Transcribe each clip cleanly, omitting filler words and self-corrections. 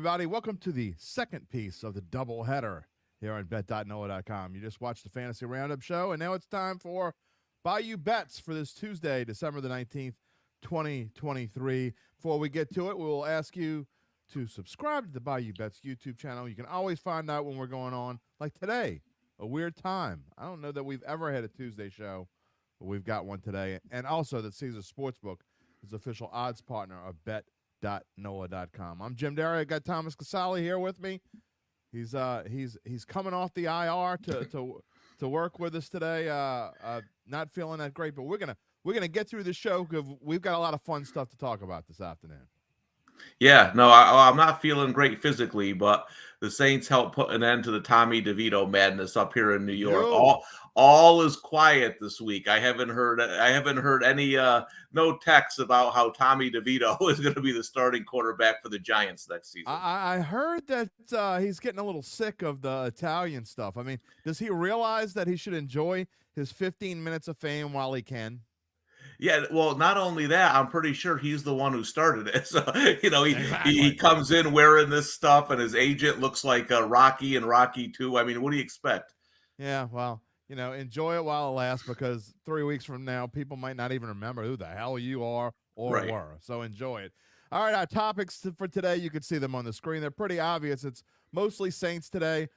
everybody. Welcome to the second piece of the doubleheader here on bet.noah.com. You just watched the Fantasy Roundup show, and now it's time for Bayou Bets for this Tuesday, December the 19th, 2023. Before we get to it, we will ask you to subscribe to the Bayou Bets YouTube channel. You can always find out when we're going on, like today, a weird time. I don't know that we've ever had a Tuesday show, but we've got one today. And also that Caesar Sportsbook is official odds partner of bet.noah.com. I'm Jim Derry. I got Thomas Casale here with me. He's coming off the IR to work with us today. Not feeling that great, but we're gonna get through the show because we've got a lot of fun stuff to talk about this afternoon. Yeah, no, I'm not feeling great physically, but the Saints helped put an end to the Tommy DeVito madness up here in New York. All is quiet this week. I haven't heard any no texts about how Tommy DeVito is going to be the starting quarterback for the Giants next season. I heard that he's getting a little sick of the Italian stuff. I mean, does he realize that he should enjoy his 15 minutes of fame while he can? Yeah, well, not only that, I'm pretty sure he's the one who started it. So, he comes in wearing this stuff, and his agent looks like Rocky and Rocky 2. I mean, what do you expect? Yeah, well, enjoy it while it lasts, because 3 weeks from now, people might not even remember who the hell you are or were. So enjoy it. All right, our topics for today, you can see them on the screen. They're pretty obvious. It's mostly Saints today.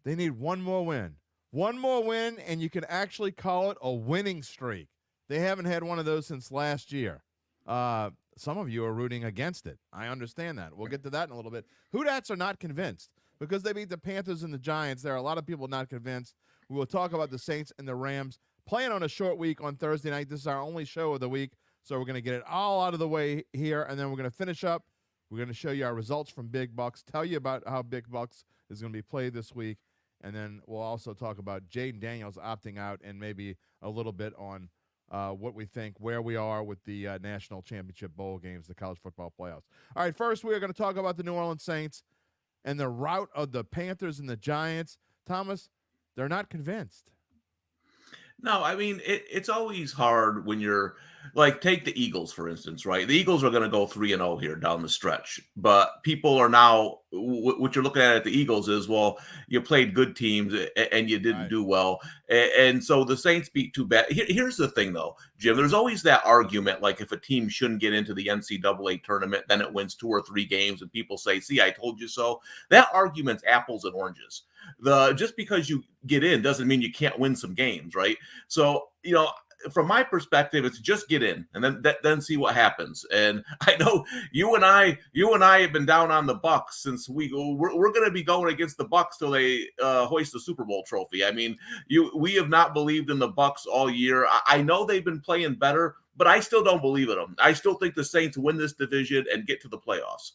They need one more win. One more win, and you can actually call it a winning streak. They haven't had one of those since last year. Some of you are rooting against it. I understand that. We'll get to that in a little bit. Who-dats are not convinced because they beat the Panthers and the Giants. There are a lot of people not convinced. We will talk about the Saints and the Rams playing on a short week on Thursday night. This is our only show of the week, so we're going to get it all out of the way here, and then we're going to finish up. We're going to show you our results from Big Bucks, tell you about how Big Bucks is going to be played this week, and then we'll also talk about Jayden Daniels opting out and maybe a little bit on what we think, where we are with the National Championship Bowl games, the college football playoffs. All right, first we are going to talk about the New Orleans Saints and the rout of the Panthers and the Giants. Thomas, they're not convinced. No, I mean, it's always hard when you're like, take the Eagles, for instance, right? The Eagles are going to go 3-0 here down the stretch. But people are now, what you're looking at the Eagles is, well, you played good teams and you didn't do well. And so the Saints beat too bad. Here's the thing, though, Jim. There's always that argument, like if a team shouldn't get into the NCAA tournament, then it wins 2 or 3 games. And people say, see, I told you so. That argument's apples and oranges. Just because you get in doesn't mean you can't win some games, right? So, from my perspective, it's just get in and then see what happens. And I know you and I have been down on the Bucks since we're going to be going against the Bucks till they hoist the Super Bowl trophy. I mean, we have not believed in the Bucks all year. I know they've been playing better, but I still don't believe in them. I still think the Saints win this division and get to the playoffs.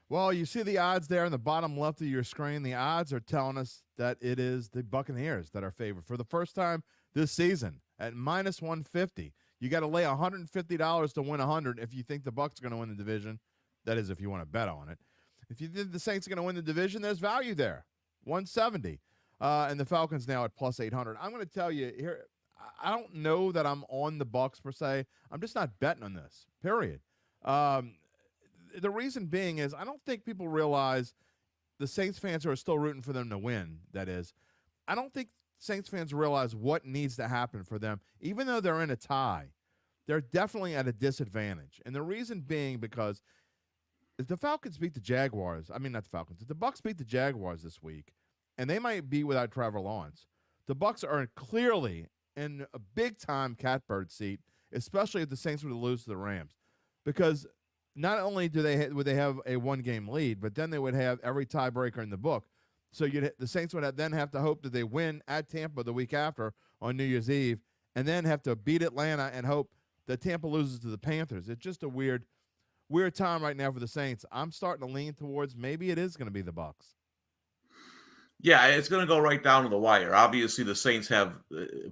Well, you see the odds there in the bottom left of your screen. The odds are telling us that it is the Buccaneers that are favored for the first time this season at minus 150. You got to lay $150 to win 100 if you think the Bucs are going to win the division. That is, if you want to bet on it. If you think the Saints are going to win the division, there's value there, 170. And the Falcons now at plus 800. I'm going to tell you here, I don't know that I'm on the Bucs per se. I'm just not betting on this, period. The reason being is I don't think people realize the Saints fans who are still rooting for them to win, that is. I don't think Saints fans realize what needs to happen for them. Even though they're in a tie, they're definitely at a disadvantage. And the reason being because if the Falcons beat the Jaguars, I mean not the Falcons, if the Bucs beat the Jaguars this week, and they might be without Trevor Lawrence, the Bucs are clearly in a big-time catbird seat, especially if the Saints were to lose to the Rams. Because not only would they have a one-game lead, but then they would have every tiebreaker in the book. So the Saints would then have to hope that they win at Tampa the week after on New Year's Eve, and then have to beat Atlanta and hope that Tampa loses to the Panthers. It's just a weird time right now for the Saints. I'm starting to lean towards maybe it is going to be the Bucs. Yeah, it's going to go right down to the wire. Obviously, the Saints have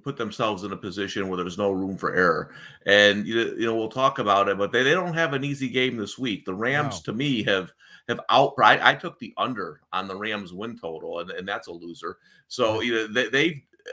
put themselves in a position where there's no room for error. And, we'll talk about it, but they don't have an easy game this week. The Rams, to me, have outright. I took the under on the Rams win total, and that's a loser. So,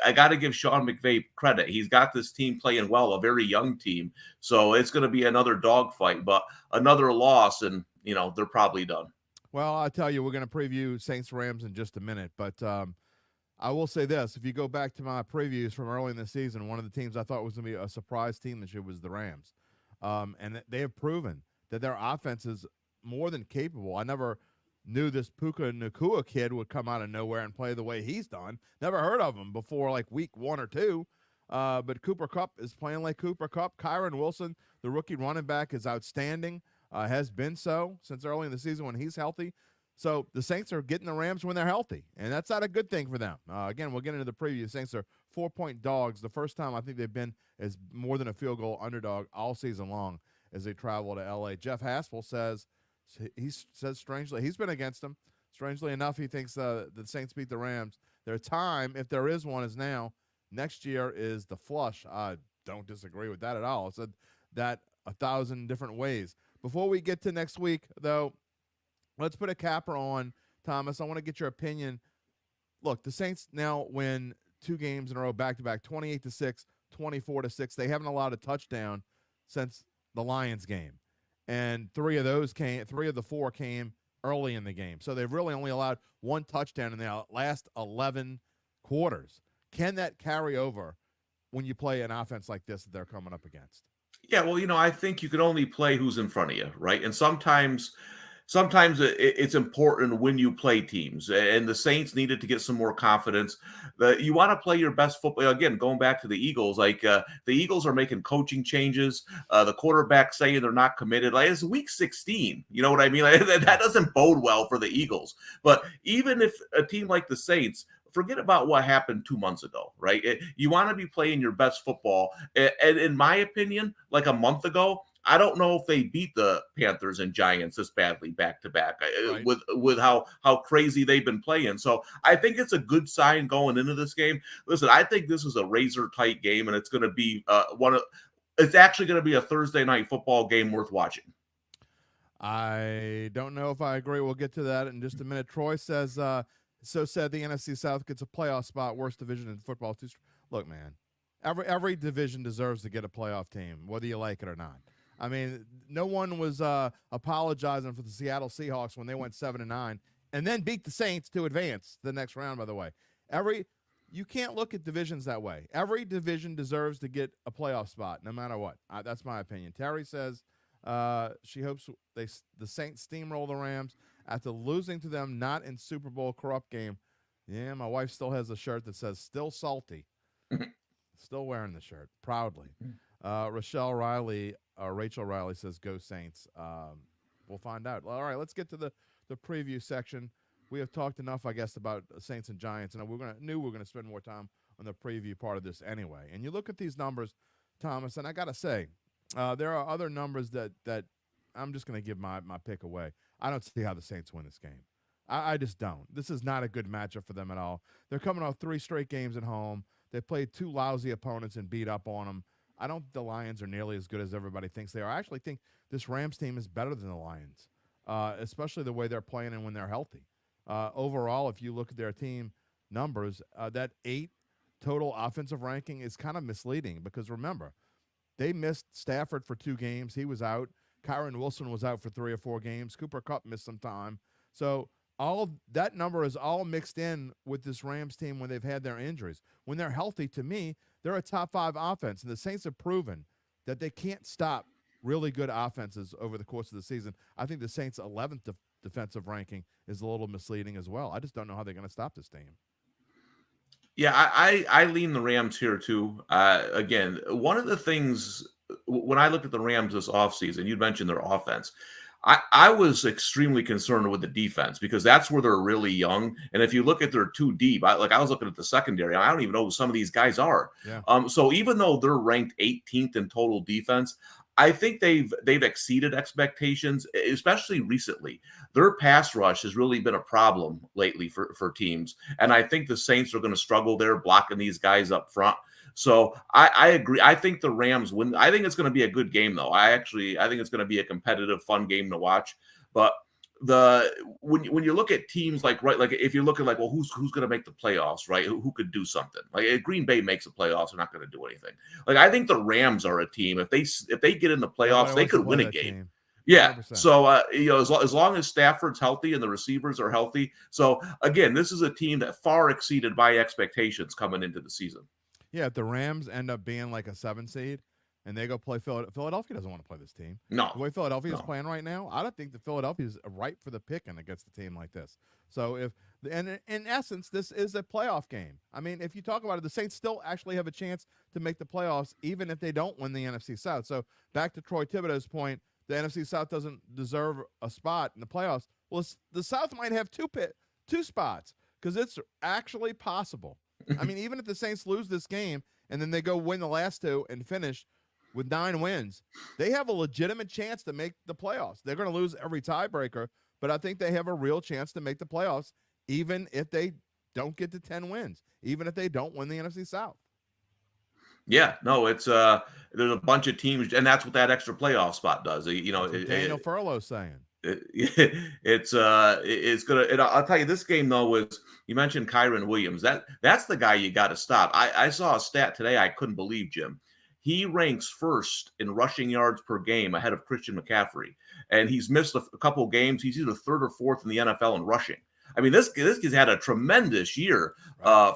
I got to give Sean McVay credit. He's got this team playing well, a very young team. So it's going to be another dogfight, but another loss, and, they're probably done. Well, I'll tell you, we're going to preview Saints Rams in just a minute, but I will say this: if you go back to my previews from early in the season, one of the teams I thought was going to be a surprise team this year was the Rams, and they have proven that their offense is more than capable. I never knew this Puka Nakua kid would come out of nowhere and play the way he's done. Never heard of him before, like week 1 or 2. But Cooper Kupp is playing like Cooper Kupp. Kyron Wilson, the rookie running back, is outstanding. Has been so since early in the season when he's healthy. So the Saints are getting the Rams when they're healthy, and that's not a good thing for them. Again, we'll get into the preview. The Saints are 4-point dogs. The first time I think they've been as more than a field goal underdog all season long as they travel to L.A. Jeff Haspel says strangely he's been against them. Strangely enough, he thinks the Saints beat the Rams. Their time, if there is one, is now. Next year is the flush. I don't disagree with that at all. I said that 1,000 different ways. Before we get to next week, though, let's put a capper on, Thomas. I want to get your opinion. Look, the Saints now win 2 games in a row back-to-back, 28-6, 24-6. They haven't allowed a touchdown since the Lions game. And 3 of the 4 came early in the game. So they've really only allowed 1 touchdown in the last 11 quarters. Can that carry over when you play an offense like this that they're coming up against? Yeah, well, I think you can only play who's in front of you, right? And sometimes it's important when you play teams, and the Saints needed to get some more confidence. You want to play your best football. Again, going back to the Eagles, the Eagles are making coaching changes. The quarterback saying they're not committed. Like, it's week 16. You know what I mean? Like, that doesn't bode well for the Eagles. But even if a team like the Saints, forget about what happened 2 months ago, right? You want to be playing your best football. And in my opinion, like a month ago, I don't know if they beat the Panthers and Giants this badly back to back with how crazy they've been playing. So I think it's a good sign going into this game. Listen, I think this is a razor tight game, and it's going to be it's actually going to be a Thursday night football game worth watching. I don't know if I agree. We'll get to that in just a minute. Troy says, so said the NFC South gets a playoff spot, worst division in football. Look, man, every division deserves to get a playoff team, whether you like it or not. I mean, no one was apologizing for the Seattle Seahawks when they went 7-9 and then beat the Saints to advance the next round, by the way. You can't look at divisions that way. Every division deserves to get a playoff spot, no matter what. That's my opinion. Terry says she hopes the Saints steamroll the Rams after losing to them not in Super Bowl corrupt game. Yeah, my wife still has a shirt that says still salty. Still wearing the shirt, proudly. Rachel Riley says, go Saints. We'll find out. All right, let's get to the preview section. We have talked enough, I guess, about Saints and Giants, and we're going to spend more time on the preview part of this anyway. And you look at these numbers, Thomas, and I got to say, there are other numbers that I'm just going to give my pick away. I don't see how the Saints win this game. I just don't. This is not a good matchup for them at all. They're coming off 3 straight games at home. They played 2 lousy opponents and beat up on them. I don't think the Lions are nearly as good as everybody thinks they are. I actually think this Rams team is better than the Lions, especially the way they're playing and when they're healthy. Overall, if you look at their team numbers, that 8 total offensive ranking is kind of misleading because, remember, they missed Stafford for 2 games. He was out. Kyron Wilson was out for 3 or 4 games. Cooper Kupp missed some time. So all that number is all mixed in with this Rams team when they've had their injuries. When they're healthy, to me, they're a top 5 offense, and the Saints have proven that they can't stop really good offenses over the course of the season. I think the Saints' 11th defensive ranking is a little misleading as well. I just don't know how they're going to stop this team. Yeah, I lean the Rams here too. Again, one of the things when I looked at the Rams this offseason, you mentioned their offense. I was extremely concerned with the defense because that's where they're really young. And if you look at their 2 deep, I was looking at the secondary. I don't even know who some of these guys are. Yeah. So even though they're ranked 18th in total defense, I think they've exceeded expectations, especially recently. Their pass rush has really been a problem lately for teams. And I think the Saints are going to struggle there blocking these guys up front. So I agree. I think the Rams win. I think it's going to be a good game, though. I think it's going to be a competitive, fun game to watch. But when you look at teams like if you're looking like, well, who's going to make the playoffs, right? Who could do something? Like if Green Bay makes the playoffs, they're not going to do anything. Like I think the Rams are a team. If they get in the playoffs, they could win a game. Yeah. 100%. So, as long as Stafford's healthy and the receivers are healthy. So, again, this is a team that far exceeded my expectations coming into the season. Yeah, if the Rams end up being like a 7 seed and they go play Philadelphia doesn't want to play this team. No, The way Philadelphia is no. playing right now, I don't think the Philadelphia is ripe for the picking against a team like this. So and in essence, this is a playoff game. I mean, if you talk about it, the Saints still actually have a chance to make the playoffs, even if they don't win the NFC South. So back to Troy Thibodeau's point, the NFC South doesn't deserve a spot in the playoffs. Well, the South might have two spots because it's actually possible. I mean, even if the Saints lose this game and then they go win the last two and finish with 9 wins, they have a legitimate chance to make the playoffs. They're going to lose every tiebreaker, but I think they have a real chance to make the playoffs, even if they don't get to 10 wins, even if they don't win the NFC South. Yeah, no, it's there's a bunch of teams, and that's what that extra playoff spot does. That's what Daniel Furlow's saying. It's gonna. And I'll tell you, this game though was, you mentioned Kyron Williams. That's the guy you got to stop. I saw a stat today I couldn't believe, Jim. He ranks first in rushing yards per game ahead of Christian McCaffrey, and he's missed a couple of games. He's either third or fourth in the NFL in rushing. I mean, this kid's had a tremendous year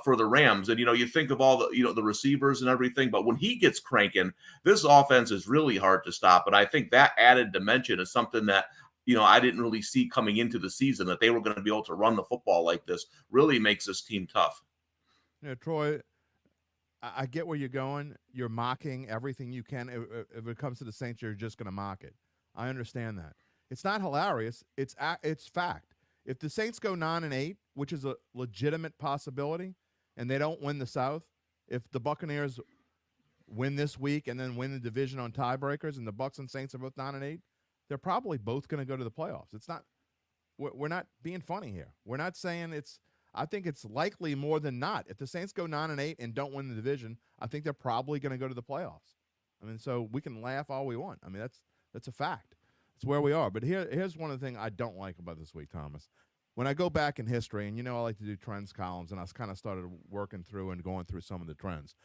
for the Rams, and you think of all the the receivers and everything, but when he gets cranking, this offense is really hard to stop. And I think that added dimension is something that I didn't really see coming into the season, that they were going to be able to run the football like this. Really makes this team tough. Troy, I get where you're going. You're mocking everything you can. If it comes to the Saints, you're just going to mock it. I understand that. It's not hilarious. It's fact. If the Saints go 9-8, which is a legitimate possibility, and they don't win the South, if the Buccaneers win this week and then win the division on tiebreakers, and the Bucs and Saints are both 9-8, they're probably both going to go to the playoffs. It's not. We're not being funny here. We're not saying it's. I think it's likely more than not. If the Saints go 9-8 and don't win the division, I think they're probably going to go to the playoffs. I mean, so we can laugh all we want. I mean, that's a fact. It's where we are. But here's one of the things I don't like about this week, Thomas. When I go back in history, and I like to do trends columns, and I kind of started working through and going through some of the trends.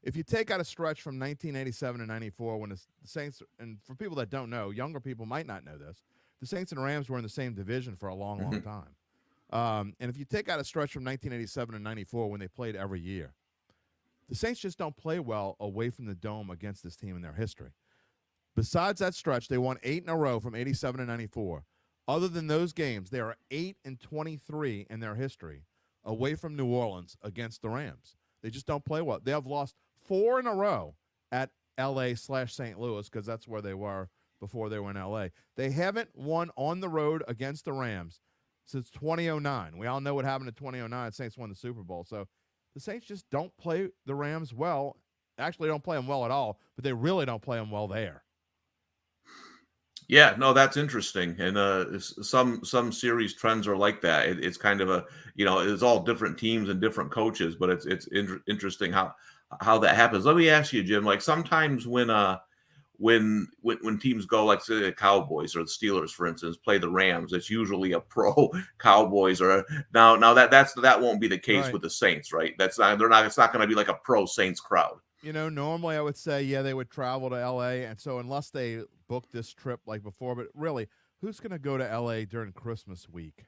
If you take out a stretch from 1987 to 94, when the Saints, and for people that don't know, younger people might not know this, the Saints and Rams were in the same division for a long, long time. And if you take out a stretch from 1987 to 94 when they played every year, the Saints just don't play well away from the Dome against this team in their history. Besides that stretch, they won 8 in a row from 87 to 94. Other than those games, they are 8-23 in their history away from New Orleans against the Rams. They just don't play well. They have lost 4 in a row at L.A./St. Louis, because that's where they were before they were in L.A. They haven't won on the road against the Rams since 2009. We all know what happened in 2009. Saints won the Super Bowl. So the Saints just don't play the Rams well. Actually, don't play them well at all, but they really don't play them well there. Yeah, no, that's interesting. And some series trends are like that. It's kind of it's all different teams and different coaches, but it's interesting how that happens. Let me ask you, Jim, like sometimes when teams go, like say the Cowboys or the Steelers, for instance, play the Rams, it's usually a pro Cowboys or now that won't be the case Right. with the Saints, right? It's not going to be like a pro Saints crowd. Normally I would say, yeah, they would travel to L.A., and so unless they book this trip like before, but really, who's going to go to L.A. during Christmas week?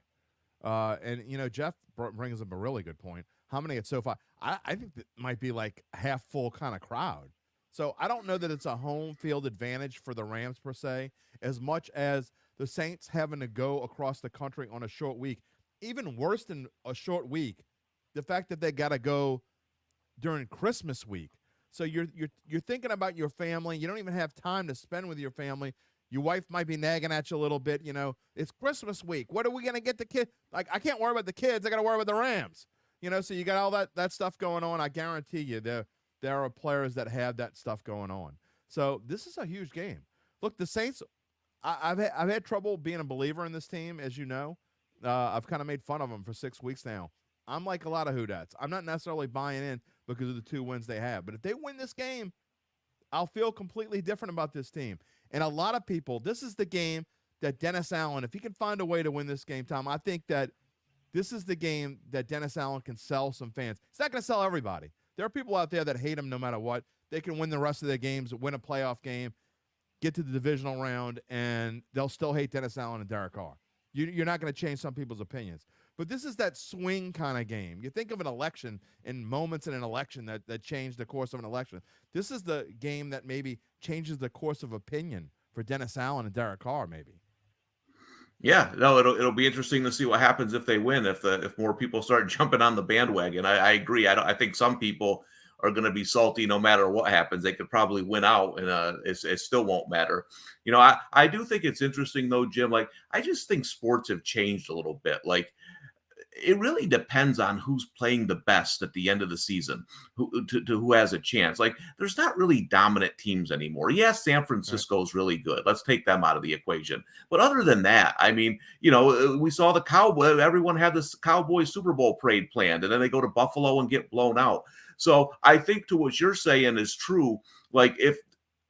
And Jeff brings up a really good point. How many at SoFi? I think that might be like half full kind of crowd. So I don't know that it's a home field advantage for the Rams per se, as much as the Saints having to go across the country on a short week. Even worse than a short week, the fact that they got to go during Christmas week. So you're thinking about your family. You don't even have time to spend with your family. Your wife might be nagging at you a little bit. It's Christmas week. What are we going to get the kid? Like, I can't worry about the kids. I got to worry about the Rams. So you got all that stuff going on. I guarantee you there are players that have that stuff going on. So this is a huge game. Look, the Saints, I've had trouble being a believer in this team, as you know. I've kind of made fun of them for 6 weeks now. I'm like a lot of who-dats. I'm not necessarily buying in because of the 2 wins they have. But if they win this game, I'll feel completely different about this team. And a lot of people, this is the game that Dennis Allen, if he can find a way to win this game, Tom, I think that this is the game that Dennis Allen can sell some fans. He's not going to sell everybody. There are people out there that hate him no matter what. They can win the rest of their games, win a playoff game. get to the divisional round and they'll still hate Dennis Allen and Derek Carr. You're not going to change some people's opinions. But this is that swing kind of game. You think of an election and moments in an election that change the course of an election. This is the game that maybe changes the course of opinion for Dennis Allen and Derek Carr, maybe. Yeah, no, it'll be interesting to see what happens if they win. If more people start jumping on the bandwagon, I agree. I think some people are going to be salty no matter what happens. They could probably win out, and it still won't matter. I do think it's interesting though, Jim. Like I just think sports have changed a little bit. Like it really depends on who's playing the best at the end of the season, who has a chance. Like there's not really dominant teams anymore. Yes, San Francisco is really good. Let's take them out of the equation. But other than that, I mean, we saw the Cowboys. Everyone had this Cowboys Super Bowl parade planned, and then they go to Buffalo and get blown out. So I think to what you're saying is true. Like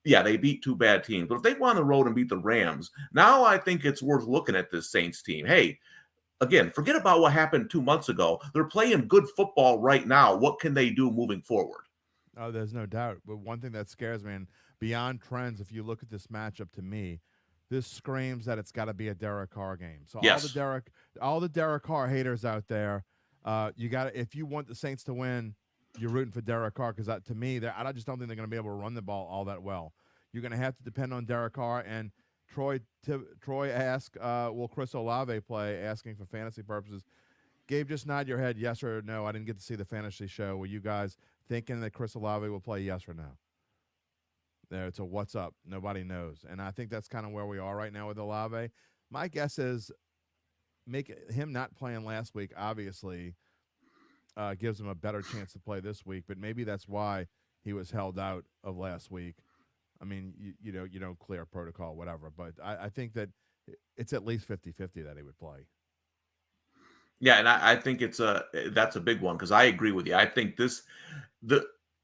they beat two bad teams, but if they go on the road and beat the Rams, now I think it's worth looking at this Saints team. Hey, again, forget about what happened 2 months ago. They're playing good football right now. What can they do moving forward? Oh, there's no doubt. But one thing that scares me, and beyond trends, if you look at this matchup, to me, this screams that it's got to be a Derek Carr game. So yes. all the Derek Carr haters out there, if you want the Saints to win, you're rooting for Derek Carr because to me, I just don't think they're going to be able to run the ball all that well. You're going to have to depend on Derek Carr. And Troy asked, will Chris Olave play, asking for fantasy purposes. Gabe, just nod your head yes or no. I didn't get to see the fantasy show. Were you guys thinking that Chris Olave will play, yes or no? There, it's a what's up. Nobody knows. And I think that's kind of where we are right now with Olave. My guess is him not playing last week obviously gives him a better chance to play this week, but maybe that's why he was held out of last week. I mean, you don't clear protocol, whatever, but I think that it's at least 50-50 that he would play. Yeah, and I think that's a big one because I agree with you. I think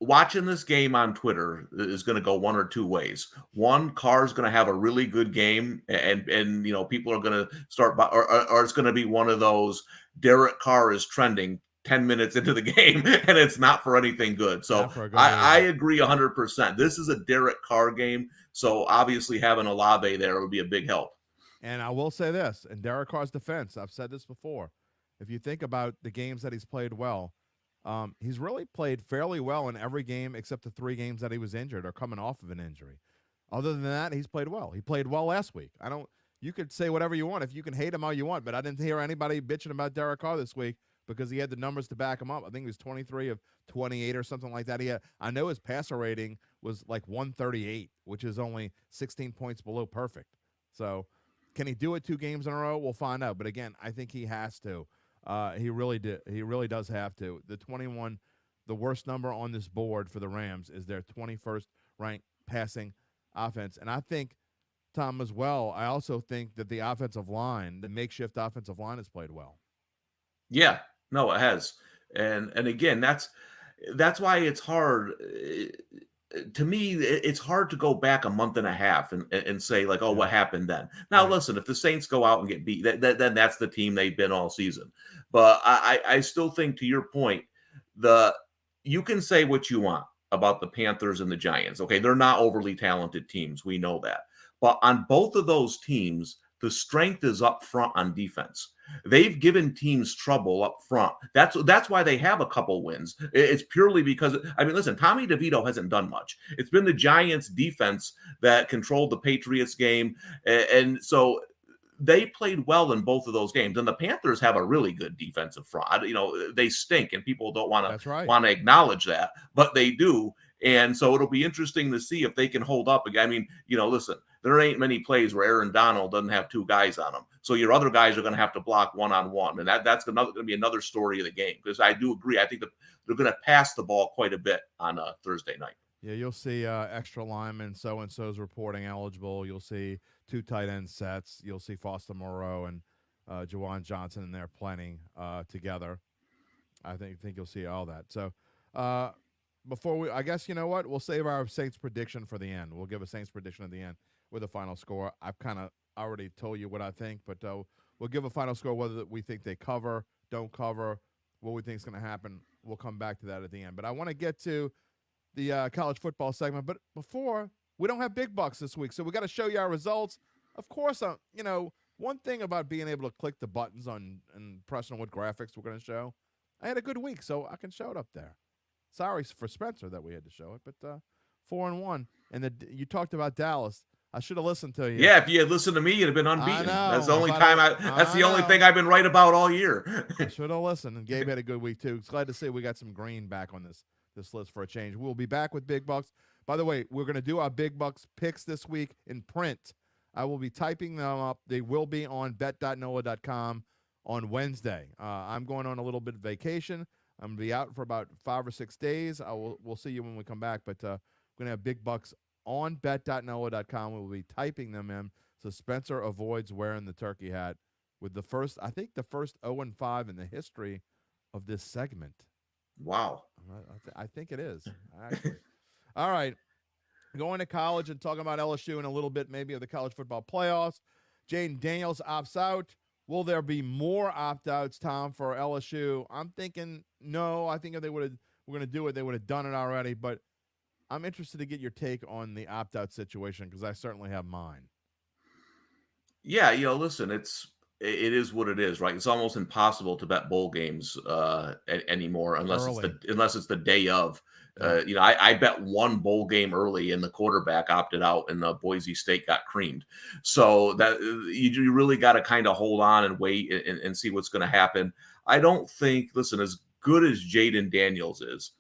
watching this game on Twitter is going to go one or two ways. One, Carr's going to have a really good game, and people are going to start or it's going to be one of those Derek Carr is trending 10 minutes into the game and it's not for anything good. So I agree 100%. This is a Derek Carr game. So obviously having Olave there would be a big help. And I will say this, in Derek Carr's defense, I've said this before. If you think about the games that he's played well, he's really played fairly well in every game except the 3 games that he was injured or coming off of an injury. Other than that, he's played well. He played well last week. You could say whatever you want. If you can hate him all you want, but I didn't hear anybody bitching about Derek Carr this week because he had the numbers to back him up. I think he was 23 of 28 or something like that. I know his passer rating was like 138, which is only 16 points below perfect. So can he do it 2 games in a row? We'll find out. But again, I think he has to. He really did. He really does have to. The worst number on this board for the Rams is their 21st ranked passing offense. And I think, Tom, as well, I also think that the offensive line, the makeshift offensive line, has played well. Yeah, no, it has. And again, that's why it's hard. To me, it's hard to go back a month and a half and say like, oh, what happened then? Now, listen, if the Saints go out and get beat, then that's the team they've been all season. But I still think, to your point, you can say what you want about the Panthers and the Giants. Okay, they're not overly talented teams. We know that. But on both of those teams, the strength is up front on defense. They've given teams trouble up front. That's why they have a couple wins. It's purely because, listen, Tommy DeVito hasn't done much. It's been the Giants defense that controlled the Patriots game. And so they played well in both of those games. And the Panthers have a really good defensive front. They stink and people don't want to acknowledge that, but they do. And so it'll be interesting to see if they can hold up. Listen, there ain't many plays where Aaron Donald doesn't have 2 guys on him. So your other guys are going to have to block one-on-one. And that's going to be another story of the game, because I do agree. I think that they're going to pass the ball quite a bit on Thursday night. Yeah, you'll see extra linemen, so-and-so's reporting eligible. You'll see 2 tight end sets. You'll see Foster Moreau and Juwan Johnson in there playing together. I think you'll see all that. So before I guess, you know what? We'll save our Saints prediction for the end. We'll give a Saints prediction at the end with a final score. I've kind of already told you what I think, but we'll give a final score whether we think they cover, don't cover, what we think is going to happen. We'll come back to that at the end. But I want to get to the college football segment. But before, we don't have big bucks this week, so we got to show you our results. Of course, one thing about being able to click the buttons on and pressing on what graphics we're going to show, I had a good week, so I can show it up there. Sorry for Spencer that we had to show it, but 4-1. And you talked about Dallas. I should have listened to you. Yeah, if you had listened to me, you'd have been unbeaten. That's the only time that's the only thing I've been right about all year. I should have listened. And Gabe had a good week too. It's glad to see we got some green back on this list for a change. We'll be back with big bucks. By the way, we're going to do our big bucks picks this week in print. I will be typing them up. They will be on bet.nola.com on Wednesday. I'm going on a little bit of vacation. I'm going to be out for about 5 or 6 days. We'll see you when we come back. But we're going to have big bucks on bet.nola.com. We'll be typing them in so Spencer avoids wearing the turkey hat with the first 0-5 in the history of this segment. Wow. I think it is, actually. All right. Going to college and talking about LSU in a little bit, maybe of the college football playoffs. Jayden Daniels opts out. Will there be more opt-outs, Tom, for LSU? I'm thinking no. I think if they were going to do it, they would have done it already. But I'm interested to get your take on the opt-out situation because I certainly have mine. Yeah, listen, it is what it is, right? It's almost impossible to bet bowl games anymore unless it's the day of. I bet one bowl game early and the quarterback opted out and Boise State got creamed. So that you really got to kind of hold on and wait and see what's going to happen. I don't think, listen, as good as Jayden Daniels is,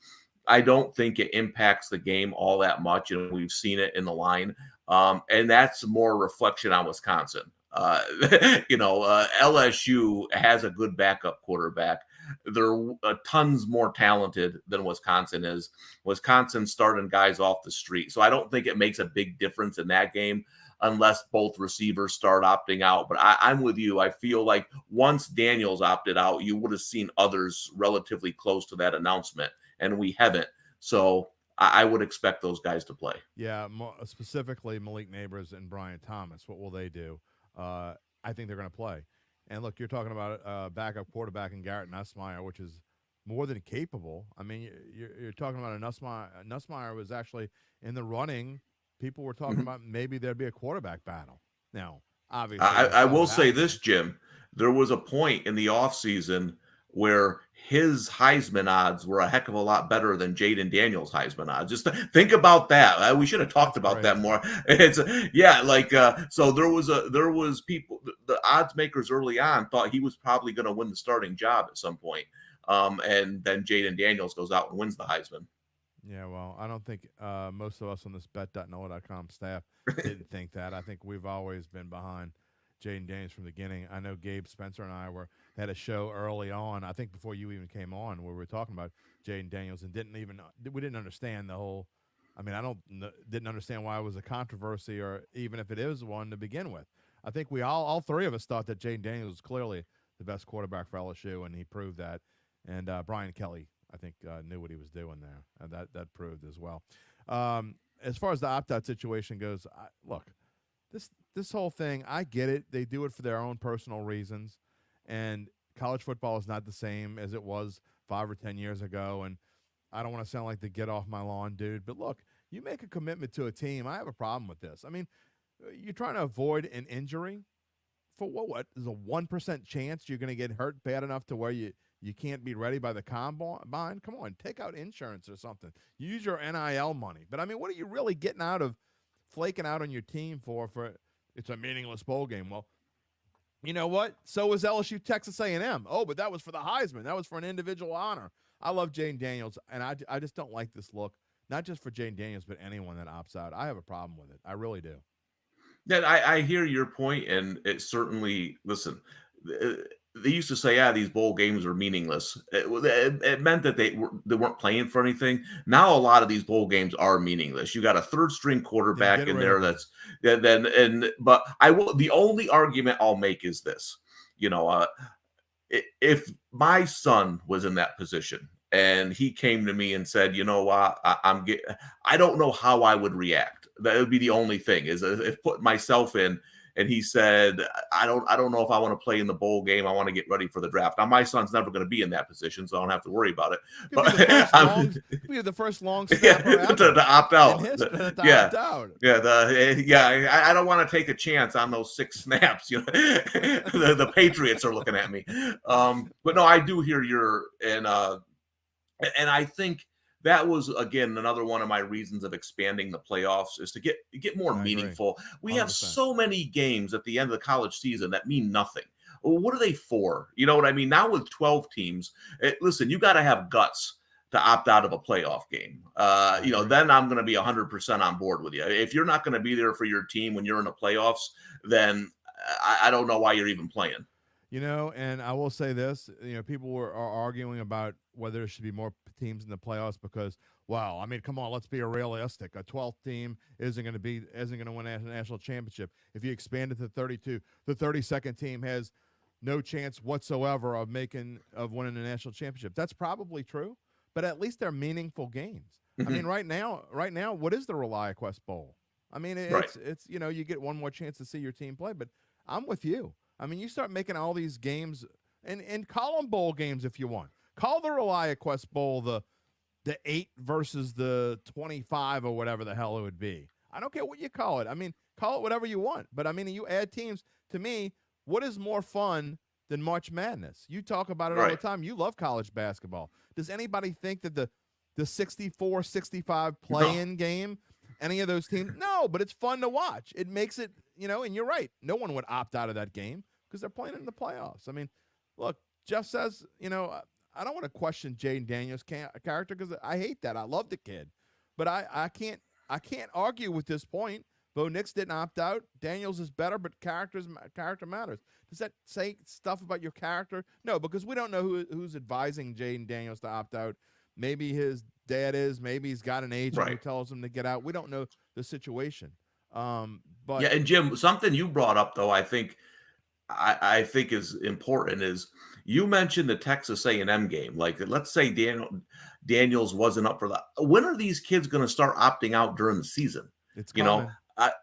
I don't think it impacts the game all that much. We've seen it in the line. And that's more reflection on Wisconsin. LSU has a good backup quarterback. They're tons more talented than Wisconsin is. Wisconsin's starting guys off the street. So I don't think it makes a big difference in that game unless both receivers start opting out. But I'm with you. I feel like once Daniels opted out, you would have seen others relatively close to that announcement, and we haven't. So I would expect those guys to play. Yeah, specifically Malik Neighbors and Brian Thomas. What will they do? I think they're going to play. And look, you're talking about a backup quarterback in Garrett Nussmeier, which is more than capable. I mean, you're talking about a Nussmeier. Nussmeier was actually in the running. People were talking about maybe there'd be a quarterback battle. Now, obviously, I will say this, Jim. There was a point in the offseason where his Heisman odds were a heck of a lot better than Jayden Daniels' Heisman odds. Just think about that. We should have talked about that more. So there was people, the odds makers early on thought he was probably going to win the starting job at some point. And then Jayden Daniels goes out and wins the Heisman. Yeah, well, I don't think most of us on this bet.nola.com staff didn't think that. I think we've always been behind Jayden Daniels from the beginning. I know Gabe Spencer and I had a show early on, I think before you even came on, where we were talking about Jayden Daniels and we didn't understand the whole. I mean, didn't understand why it was a controversy or even if it is one to begin with. I think we all three of us thought that Jayden Daniels was clearly the best quarterback for LSU, and he proved that. And Brian Kelly, I think, knew what he was doing there, and that proved as well. As far as the opt-out situation goes, look. This whole thing, I get it. They do it for their own personal reasons, and college football is not the same as it was 5 or 10 years ago, and I don't want to sound like the get off my lawn dude, but look, you make a commitment to a team. I have a problem with this. I mean, you're trying to avoid an injury for what? There's a 1% chance you're going to get hurt bad enough to where you can't be ready by the combine? Come on, take out insurance or something. Use your NIL money. But, I mean, what are you really getting out of flaking out on your team for it's a meaningless bowl game? Well, you know what? So was LSU Texas A&M. Oh, but that was for the Heisman. That was for an individual honor. I love Jayden Daniels, and I just don't like this look, not just for Jayden Daniels, but anyone that opts out. I have a problem with it. I really do. Yeah, I hear your point, and it certainly, listen, they used to say, these bowl games are meaningless. It meant that they weren't playing for anything. Now a lot of these bowl games are meaningless. You got a third string quarterback in there but the only argument I'll make is this. If my son was in that position and he came to me and said, I don't know how I would react. That would be the only thing is if put myself in and he said, I don't know if I want to play in the bowl game. I want to get ready for the draft. Now my son's never going to be in that position, so I don't have to worry about it. Could be But the first long, could be the first long yeah, snapper ever to opt in out. history to Yeah. opt out. I don't want to take a chance on those 6 snaps. The Patriots are looking at me. But no, I do hear and I think that was again another one of my reasons of expanding the playoffs is to get more meaningful. We have so many games at the end of the college season that mean nothing. Well, what are they for? You know what I mean? Now with 12 teams, listen, you got to have guts to opt out of a playoff game. Then I'm going to be 100% on board with you. If you're not going to be there for your team when you're in the playoffs, then I don't know why you're even playing. And I will say this, people are arguing about whether there should be more teams in the playoffs because, wow, I mean, come on, let's be realistic. A 12th team isn't going to win a national championship. If you expand it to 32, the 32nd team has no chance whatsoever of winning the national championship. That's probably true, but at least they're meaningful games. I mean, right now, what is the ReliaQuest Bowl? I mean, it's you get one more chance to see your team play, but I'm with you. I mean, you start making all these games and call them bowl games if you want. Call the ReliaQuest Bowl the 8 versus the 25 or whatever the hell it would be. I don't care what you call it. I mean, call it whatever you want. But, I mean, you add teams. To me, what is more fun than March Madness? You talk about it all the time. You love college basketball. Does anybody think that the 64-65 play-in game, any of those teams? No, but it's fun to watch. It makes it, and you're right. No one would opt out of that game because they're playing in the playoffs. I mean, look, Jeff says, I don't want to question Jayden Daniels' character because I hate that. I love the kid. But I can't argue with this point. Bo Nix didn't opt out. Daniels is better, but character matters. Does that say stuff about your character? No, because we don't know who's advising Jayden Daniels to opt out. Maybe his dad is. Maybe he's got an agent who tells him to get out. We don't know the situation. But yeah, and Jim, something you brought up though, I think is important is you mentioned the Texas A&M game. Like, let's say Daniels wasn't up for that. When are these kids going to start opting out during the season? It's coming.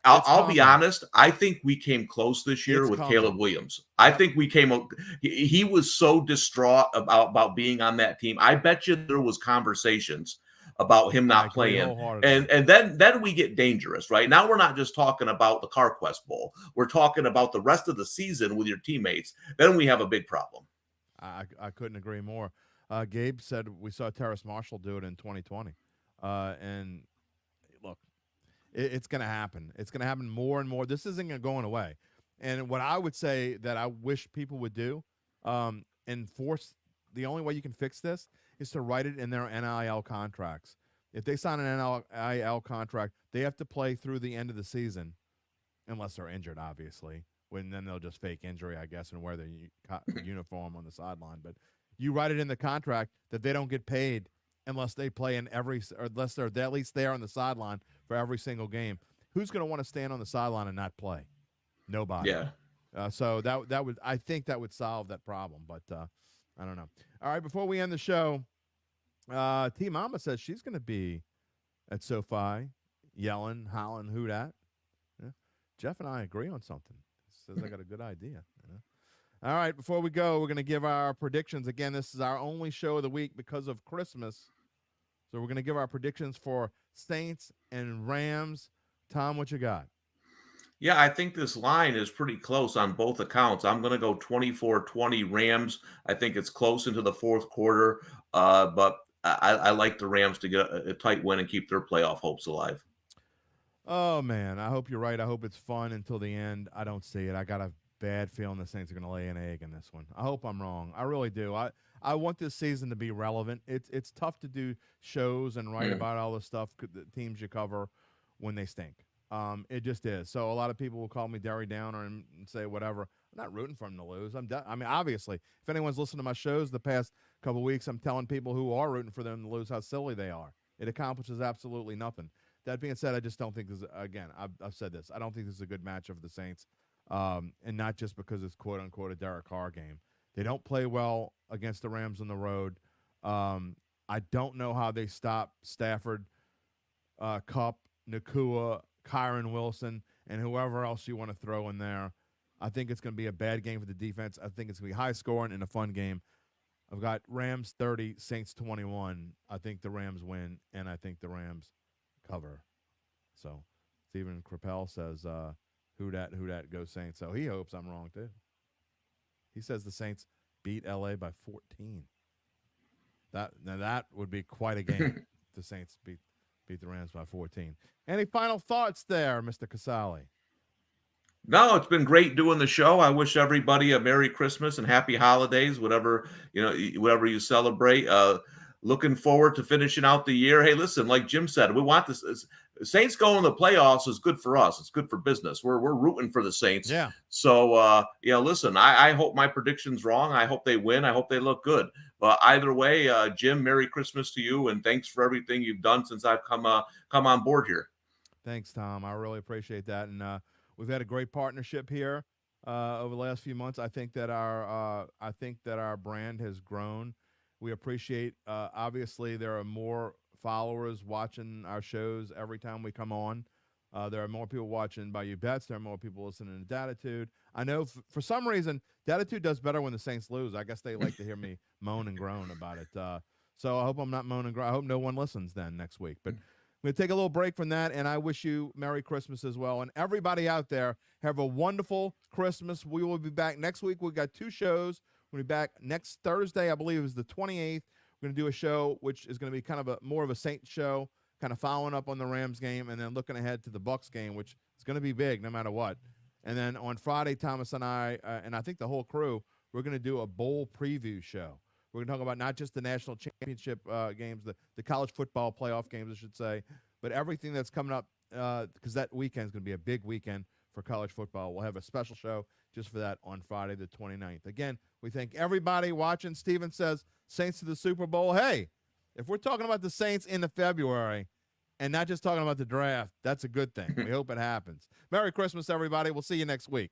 I'll be honest. I think we came close this year with Caleb Williams. I think we came. He was so distraught about being on that team. I bet you there was conversations about him not playing, and then we get dangerous. Right now, we're not just talking about the CarQuest Bowl. We're talking about the rest of the season with your teammates. Then we have a big problem. I couldn't agree more. Gabe said we saw Terrace Marshall do it in 2020, and look. It's going to happen. It's going to happen more and more. This isn't going away. And what I would say that I wish people would do, enforce the only way you can fix this is to write it in their NIL contracts. If they sign an NIL contract, they have to play through the end of the season, unless they're injured, obviously. Then they'll just fake injury, I guess, and wear the uniform on the sideline. But you write it in the contract that they don't get paid unless they play unless they're at least there on the sideline for every single game. Who's going to want to stand on the sideline and not play? Nobody. Yeah. So I think that would solve that problem, but I don't know. All right, before we end the show, T Mama says she's going to be at SoFi yelling, hollering, who dat? Yeah. Jeff and I agree on something. Says I got a good idea. All right, before we go, we're going to give our predictions. Again, this is our only show of the week because of Christmas. So we're going to give our predictions for Saints and Rams. Tom, what you got? Yeah, I think this line is pretty close on both accounts. I'm going to go 24-20 Rams. I think it's close into the fourth quarter, but I like the Rams to get a tight win and keep their playoff hopes alive. Oh, man, I hope you're right. I hope it's fun until the end. I don't see it. I got a bad feeling the Saints are going to lay an egg in this one. I hope I'm wrong. I really do. I want this season to be relevant. It's tough to do shows and write about all the stuff, the teams you cover when they stink. It just is. So a lot of people will call me Derry Downer and say whatever. I'm not rooting for them to lose. I mean, obviously, if anyone's listened to my shows the past couple of weeks, I'm telling people who are rooting for them to lose how silly they are. It accomplishes absolutely nothing. That being said, I just don't think this. Again, I've said this. I don't think this is a good matchup for the Saints, and not just because it's quote unquote a Derek Carr game. They don't play well against the Rams on the road. I don't know how they stop Stafford, Kupp, Nakua, Kyron Wilson, and whoever else you want to throw in there. I think it's going to be a bad game for the defense. I think it's going to be high scoring and a fun game. I've got Rams 30, Saints 21. I think the Rams win, and I think the Rams cover. So Stephen Crapel says, who dat, go Saints. So he hopes I'm wrong, too. He says the Saints beat L.A. by 14. That would be quite a game. The Saints beat the Rams by 14. Any final thoughts there, Mr. Casale? No, it's been great doing the show. I wish everybody a Merry Christmas and Happy Holidays, whatever you celebrate. Looking forward to finishing out the year. Hey, listen, like Jim said, we want this. Saints going to the playoffs is good for us. It's good for business. We're rooting for the Saints. Yeah. So listen, I hope my prediction's wrong. I hope they win. I hope they look good. But either way, Jim, Merry Christmas to you, and thanks for everything you've done since I've come on board here. Thanks, Tom. I really appreciate that, and we've had a great partnership here over the last few months. I think that our brand has grown. We appreciate. Obviously, there are more followers watching our shows every time we come on. There are more people watching Bayou Bets. There are more people listening to Datitude. I know for some reason Datitude does better when the Saints lose. I guess they like to hear me moan and groan about it. So I hope I'm not moaning and groan. I hope no one listens then next week. But we're going to take a little break from that, and I wish you Merry Christmas as well. And everybody out there, have a wonderful Christmas. We will be back next week. We've got 2 shows. We'll be back next Thursday, I believe it was the 28th. We're going to do a show which is going to be kind of more of a Saints show, kind of following up on the Rams game and then looking ahead to the Bucs game, which is going to be big no matter what. And then on Friday, Thomas and I, and I think the whole crew, we're going to do a bowl preview show. We're going to talk about not just the national championship games, the college football playoff games, I should say, but everything that's coming up because that weekend is going to be a big weekend for college football. We'll have a special show just for that on Friday the 29th. Again, we thank everybody watching. Steven says, Saints to the Super Bowl. Hey, if we're talking about the Saints in the February and not just talking about the draft, that's a good thing. We hope it happens. Merry Christmas, everybody. We'll see you next week.